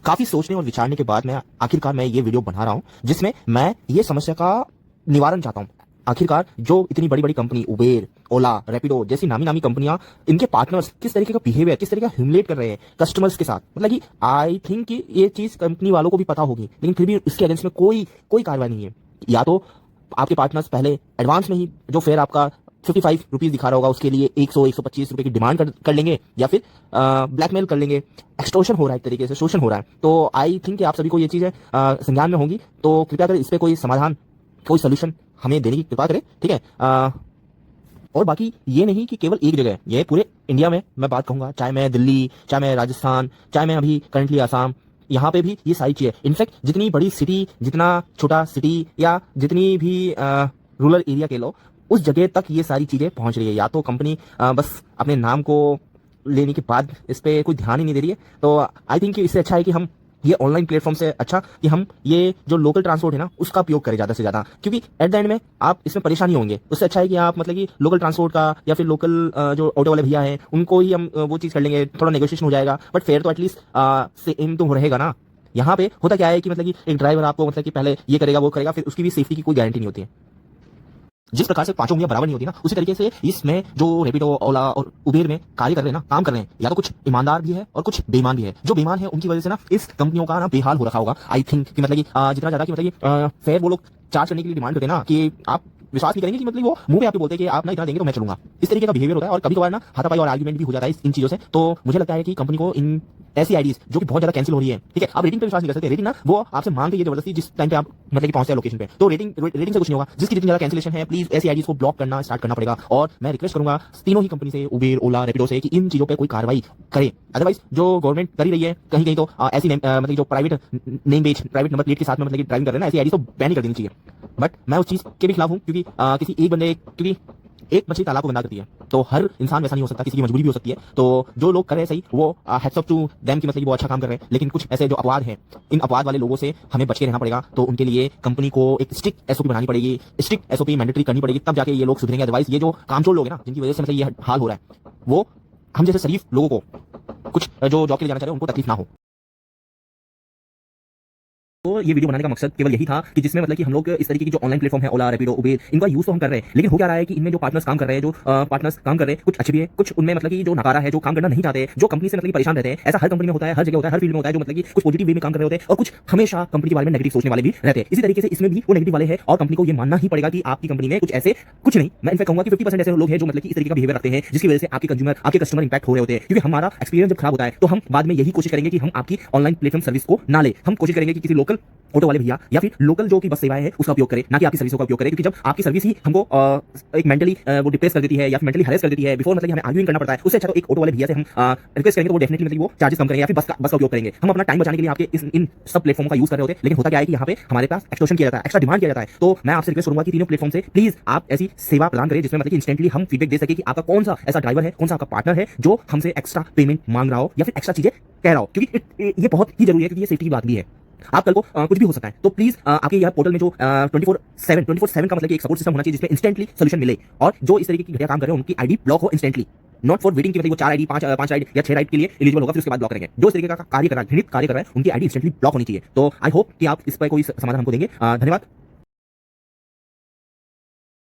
काफी सोचने और विचारने के बाद मैं आखिरकार मैं ये वीडियो बना रहा हूं जिसमें मैं ये समस्या का निवारण चाहता हूं। आखिरकार जो इतनी बड़ी बड़ी कंपनी उबेर, ओला, रैपिडो जैसी नामी नामी कंपनियां, इनके पार्टनर्स किस तरीके का बिहेवियर, किस तरीके का ह्यूमिलेट कर रहे हैं कस्टमर्स के साथ। मतलब कि आई थिंक कि ये चीज कंपनी वालों को भी पता होगी, लेकिन फिर भी इसके अगेंस्ट में कोई कोई कार्रवाई नहीं है। या तो आपके पार्टनर्स पहले एडवांस में ही जो फेयर आपका 55 रुपीज दिखा रहा होगा उसके लिए 100-125 रुपए की डिमांड कर लेंगे, या फिर ब्लैकमेल कर लेंगे। एक्सटोर्शन हो रहा है, एक तरीके से शोषण हो रहा है। तो आई थिंक कि आप सभी को ये चीजें संज्ञान में होंगी, तो कृपया कर इस पे कोई समाधान, कोई सोल्यूशन हमें देने की कृपा करें, ठीक है। और बाकी ये नहीं कि केवल एक जगह, ये पूरे इंडिया में मैं बात कहूंगा, चाहे मैं दिल्ली, चाहे मैं राजस्थान, चाहे मैं अभी करंटली आसाम, यहाँ पे भी ये सारी चीजें। इनफैक्ट जितनी बड़ी सिटी, जितना छोटा सिटी, या जितनी भी रूरल एरिया के लो, उस जगह तक ये सारी चीजें पहुंच रही है। या तो कंपनी बस अपने नाम को लेने के बाद इस पे कोई ध्यान ही नहीं दे रही है। तो आई थिंक इससे अच्छा है कि हम ये ऑनलाइन प्लेटफॉर्म से अच्छा कि हम ये जो लोकल ट्रांसपोर्ट है ना उसका उपयोग करें ज्यादा से ज्यादा, क्योंकि एट द एंड में आप इसमें परेशानी होंगे। उससे अच्छा है कि आप मतलब कि लोकल ट्रांसपोर्ट का या फिर लोकल जो ऑटो वाले भैया हैं उनको ही हम वो चीज कर लेंगे, थोड़ा नेगोशिएशन हो जाएगा, बट फेयर तो एटलीस्ट सेम तो रहेगा ना। यहाँ पे होता क्या है कि मतलब कि एक ड्राइवर आपको मतलब कि पहले ये करेगा वो करेगा, फिर उसकी भी सेफ्टी की कोई गारंटी नहीं होती है। जिस प्रकार से पांचों उंगलियां बराबर नहीं होती ना, उसी तरीके से इसमें जो रैपिडो, ओला और उबेर में कार्य कर रहे हैं ना, काम कर रहे हैं, या तो कुछ ईमानदार भी है और कुछ बेईमान भी है। जो बेईमान है उनकी वजह से ना इस कंपनियों का ना बेहाल हो रखा होगा। आई थिंक कि मतलब कि जितना ज्यादा कि मतलब कि फेयर वो लोग चार्ज करने के लिए डिमांड करते हैं ना, कि आप विश्वास नहीं करेंगे कि मतलब वो मुंह पे आपको बोलते हैं कि आप ना इतना देंगे तो मैं चलूंगा। इस तरीके का बिहेवियर होता है, और कभी कभार ना हाथापाई और आर्गुमेंट भी हो जाता है इन चीजों से। तो मुझे लगता है कि कंपनी को इन ऐसी आईडीज जो कि बहुत ज्यादा कैंसिल हो रही है, ठीक है, आप रेटिंग पे विश्वास नहीं कर सकते। रेटिंग ना वो आपसे मांगते हैं जबरदस्ती जिस टाइम पे आप मतलब कि पहुंचते हैं लोकेशन पे, तो रेटिंग से कुछ नहीं होगा। जिसकी जितनी ज्यादा कैंसिलेशन है, प्लीज ऐसी आईडीज को ब्लॉक करना स्टार्ट करना पड़ेगा। और मैं रिक्वेस्ट करूंगा तीनों ही कंपनी से, उबेर, ओला, रैपिडो से, कि इन चीजों पे कोई कार्रवाई करे। अदरवाइज जो गवर्नमेंट कर ही रही है कहीं कहीं, तो ऐसी मतलब जो प्राइवेट नेम बेच, प्राइवेट नंबर प्लेट के साथ में मतलब कि ड्राइविंग कर रहे हैं ना, ऐसी आईडी तो बैन ही कर देनी चाहिए। बट मैं उस चीज के भी खिलाफ हूं, क्योंकि किसी एक बंदे, क्योंकि एक मछली तालाब को गंदा करती है, तो हर इंसान वैसा नहीं हो सकता, किसी की मजबूरी भी हो सकती है। तो जो लोग कर रहे हैं सही, वो हैट्स ऑफ टू देम की मतलब कि वो अच्छा काम कर रहे हैं। लेकिन कुछ ऐसे जो अपवाद हैं, इन अपवाद वाले लोगों से हमें बच के रहना पड़ेगा। तो उनके लिए कंपनी को एक स्ट्रिक्ट एसओपी बनानी पड़ेगी, स्ट्रिक्ट एसओपी मैंडेटरी करनी पड़ेगी, तब जाके ये लोग सुधरेंगे। अदरवाइज ये जो कामचोर लोग हैं ना, जिनकी वजह से मतलब ये हाल हो रहा है, वो हम जैसे शरीफ लोगों को, कुछ जो जॉब के लिए जाना चाह रहे हैं, उनको तकलीफ ना हो। तो ये वीडियो बनाने का मकसद केवल यही था कि जिसमें मतलब कि हम लोग इस तरीके की जो ऑनलाइन प्लेटफॉर्म है, ओला, रैपिडो, उबेर, इनका यूज तो हम कर रहे हैं, लेकिन हो क्या रहा है कि इनमें जो पार्टनर्स काम कर रहे हैं, कुछ अच्छे भी है, कुछ उनमें मतलब कि जो नकारा है, जो काम करना नहीं चाहते, जो कंपनी से मतलब कि परेशान रहते हैं। ऐसा हर कंपनी में होता है, हर जगह होता है, हर फील्ड में होता है, जो मतलब कि कुछ पॉजिटिव वे में काम कर रहे होते हैं और कुछ हमेशा कंपनी के बारे में नेगेटिव सोचने वाले भी रहते हैं। इसी तरीके से इसमें भी वो नेगेटिव वाले हैं, और कंपनी को ये मानना ही पड़ेगा कि आपकी कंपनी में कुछ ऐसे, कुछ नहीं, मैं इनफैक्ट कहूंगा कि 50% ऐसे लोग हैं जो मतलब कि इस तरीके का बिहेवियर रखते हैं, जिसकी वजह से आपके कस्टमर इंपैक्ट हो रहे होते हैं। क्योंकि हमारा एक्सपीरियंस जब खराब होता है, तो हम बाद में यही कोशिश करेंगे कि हम आपकी ऑनलाइन प्लेटफॉर्म सर्विस को ना ले, हम कोशिश करेंगे कि किसी लोकल ऑटो वाले भैया या फिर लोकल जो की बस सेवाएं है उसका उपयोग करें, ना कि आपकी सर्विसों का उपयोग करें। क्योंकि जब आपकी सर्विस ही हमको एक मेंटली वो डिप्रेस कर देती है या फिर मेंटली हरेस कर देती है, बिफोर मतलब हमें आर्ग्यूइंग करना पड़ता है, उससे अच्छा तो एक ऑटो वाले भैया से हम रिक्वेस्ट करेंगे, तो वो डेफिनेटली मतलब वो चार्जेस कम करेंगे या फिर बस का उपयोग करेंगे। हम अपना टाइम बचाने के लिए आपके इन सब प्लेटफॉर्म का यूज कर रहे होते हैं, लेकिन होता क्या है कि यहाँ पे हमारे पास एक्सटॉर्शन किया जाता है, एक्स्ट्रा डिमांड किया जाता है। तो मैं आपसे रिक्वेस्ट करूंगा कि तीनों प्लेटफॉर्म से प्लीज आप ऐसी सेवा प्रदान करें जिसमें मतलब कि इंस्टेंटली हम फीडबैक दे सके कि आपका कौन सा ऐसा ड्राइवर है, कौन सा आपका पार्टनर है जो हमसे एक्स्ट्रा पेमेंट मांग रहा हो या फिर एक्स्ट्रा चीजें कह रहा हो। क्योंकि ये बहुत ही जरूरी है, क्योंकि ये सेफ्टी की बात भी है। आप कल को कुछ भी हो सकता है। तो प्लीज आपके यह पोर्टल में जो 24/7 का मतलब कि एक सपोर्ट सिस्टम होना चाहिए जिसमें इंस्टेंटली सोल्यूशन मिले, और जो इस तरीके की घटिया काम कर रहे हैं उनकी आईडी ब्लॉक हो इंस्टेंटली, नॉट फॉर वेटिंग की मतलब वो 4 आईडी 5 आईडी या 6 आईडी के लिए एलिजिबल होगा, फिर उसके बाद ब्लॉक करेंगे। जो इस तरीके का कार्य कर रहा है, घृणित कार्य कर रहा है, उनकी आईडी इंस्टेंटली ब्लॉक होनी चाहिए। तो आई होप कि आप इस पर कोई समाधान हमको देंगे। धन्यवाद।